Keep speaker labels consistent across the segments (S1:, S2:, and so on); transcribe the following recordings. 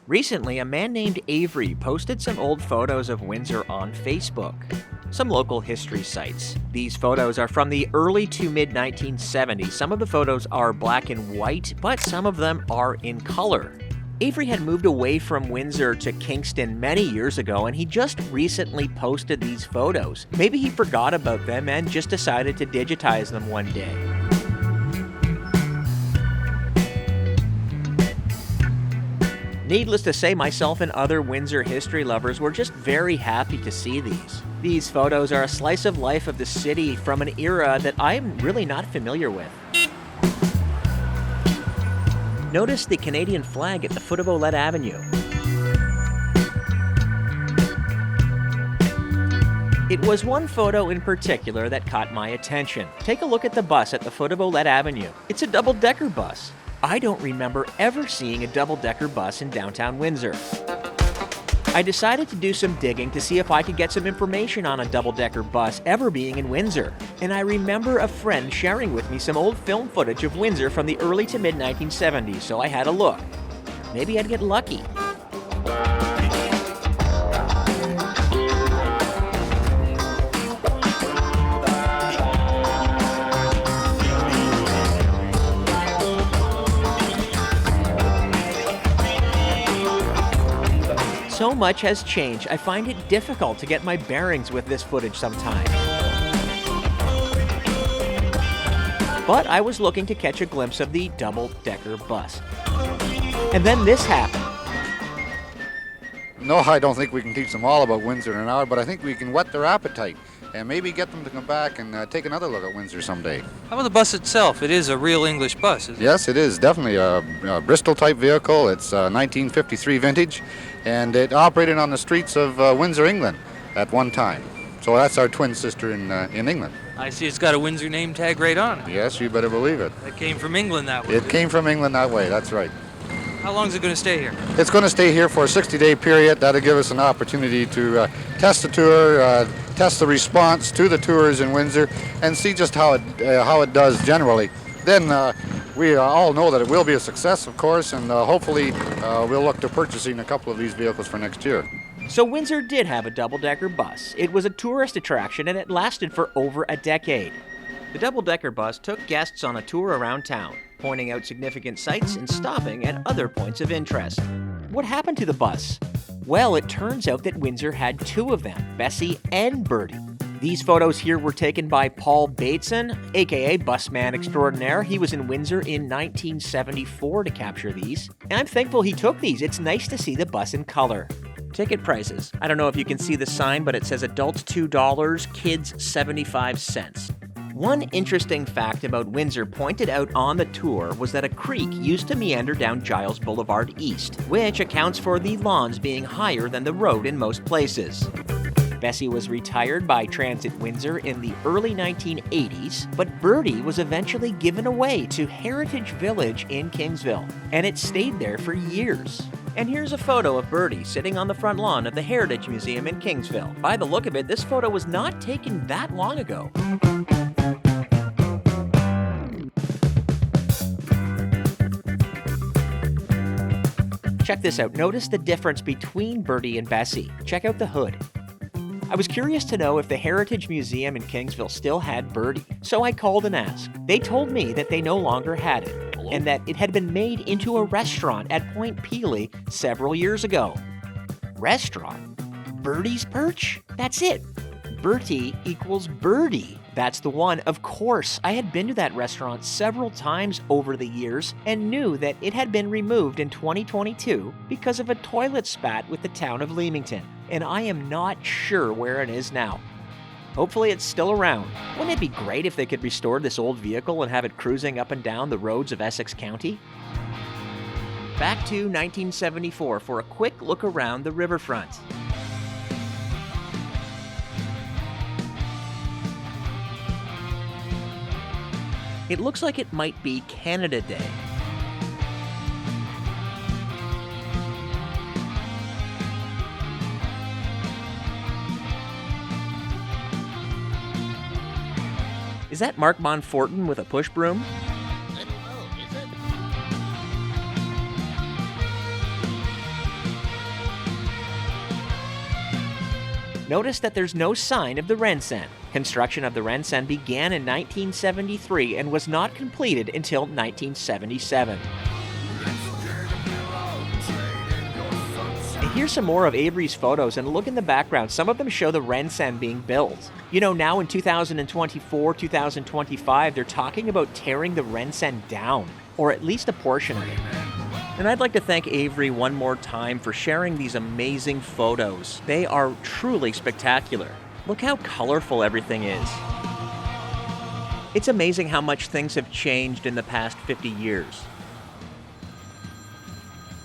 S1: Recently, a man named Avery posted some old photos of Windsor on Facebook. Some local history sites. These photos are from the early to mid 1970s. Some of the photos are black and white, but some of them are in color. Avery had moved away from Windsor to Kingston many years ago, and he just recently posted these photos. Maybe he forgot about them and just decided to digitize them one day. Needless to say, myself and other Windsor history lovers were just very happy to see these. These photos are a slice of life of the city from an era that I'm really not familiar with. Notice the Canadian flag at the foot of Olette Avenue. It was one photo in particular that caught my attention. Take a look at the bus at the foot of Olette Avenue. It's a double-decker bus. I don't remember ever seeing a double-decker bus in downtown Windsor. I decided to do some digging to see if I could get some information on a double-decker bus ever being in Windsor. And I remember a friend sharing with me some old film footage of Windsor from the early to mid-1970s, so I had a look. Maybe I'd get lucky. So much has changed, I find it difficult to get my bearings with this footage sometimes. But I was looking to catch a glimpse of the double-decker bus. And then this happened.
S2: No, I don't think we can teach them all about Windsor in an hour, but I think we can whet their appetite and maybe get them to come back and take another look at Windsor someday.
S3: How about the bus itself? It is a real English bus, isn't it?
S2: Yes, it is definitely a Bristol-type vehicle. It's 1953 vintage, and it operated on the streets of Windsor, England at one time. So that's our twin sister in England.
S3: I see it's got a Windsor name tag right on it.
S2: Yes, you better believe it.
S3: It came from England that way.
S2: It came from England that way, that's right.
S3: How long is it going to stay here?
S2: It's going to stay here for a 60-day period. That'll give us an opportunity to test the tour, test the response to the tours in Windsor, and see just how it does generally. Then we all know that it will be a success, of course, and hopefully we'll look to purchasing a couple of these vehicles for next year.
S1: So Windsor did have a double-decker bus. It was a tourist attraction and it lasted for over a decade. The double-decker bus took guests on a tour around town, pointing out significant sights and stopping at other points of interest. What happened to the bus? Well, it turns out that Windsor had two of them, Bessie and Bertie. These photos here were taken by Paul Bateson, aka Busman Extraordinaire. He was in Windsor in 1974 to capture these. And I'm thankful he took these. It's nice to see the bus in color. Ticket prices. I don't know if you can see the sign, but it says adults $2, kids 75 cents. One interesting fact about Windsor pointed out on the tour was that a creek used to meander down Giles Boulevard East, which accounts for the lawns being higher than the road in most places. Bessie was retired by Transit Windsor in the early 1980s, but Bertie was eventually given away to Heritage Village in Kingsville, and it stayed there for years. And here's a photo of Bertie sitting on the front lawn of the Heritage Museum in Kingsville. By the look of it, this photo was not taken that long ago. Check this out. Notice the difference between Bertie and Bessie. Check out the hood. I was curious to know if the Heritage Museum in Kingsville still had Bertie, so I called and asked. They told me that they no longer had it, and that it had been made into a restaurant at Point Pelee several years ago. Restaurant? Bertie's Perch? That's it. Bertie equals Birdie. That's the one. Of course, I had been to that restaurant several times over the years and knew that it had been removed in 2022 because of a toilet spat with the town of Leamington, and I am not sure where it is now. Hopefully it's still around. Wouldn't it be great if they could restore this old vehicle and have it cruising up and down the roads of Essex County? Back to 1974 for a quick look around the riverfront. It looks like it might be Canada Day. Is that Mark Monforton with a push broom?
S4: I don't know, is it?
S1: Notice that there's no sign of the Rensen. Construction of the Rensen began in 1973 and was not completed until 1977. And here's some more of Avery's photos, and look in the background. Some of them show the Rensen being built. You know, now in 2024, 2025, they're talking about tearing the Rensen down, or at least a portion of it. And I'd like to thank Avery one more time for sharing these amazing photos. They are truly spectacular. Look how colorful everything is. It's amazing how much things have changed in the past 50 years.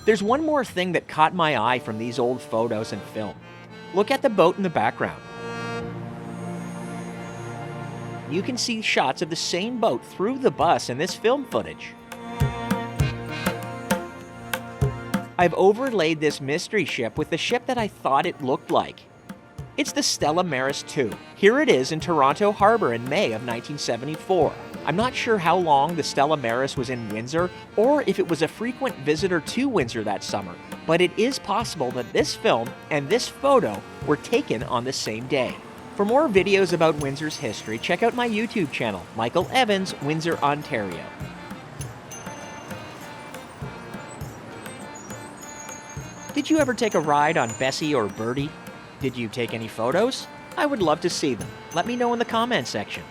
S1: There's one more thing that caught my eye from these old photos and film. Look at the boat in the background. You can see shots of the same boat through the bus in this film footage. I've overlaid this mystery ship with the ship that I thought it looked like. It's the Stella Maris II. Here it is in Toronto Harbor in May of 1974. I'm not sure how long the Stella Maris was in Windsor or if it was a frequent visitor to Windsor that summer, but it is possible that this film and this photo were taken on the same day. For more videos about Windsor's history, check out my YouTube channel, Michael Evans, Windsor, Ontario. Did you ever take a ride on Bessie or Birdie? Did you take any photos? I would love to see them. Let me know in the comments section.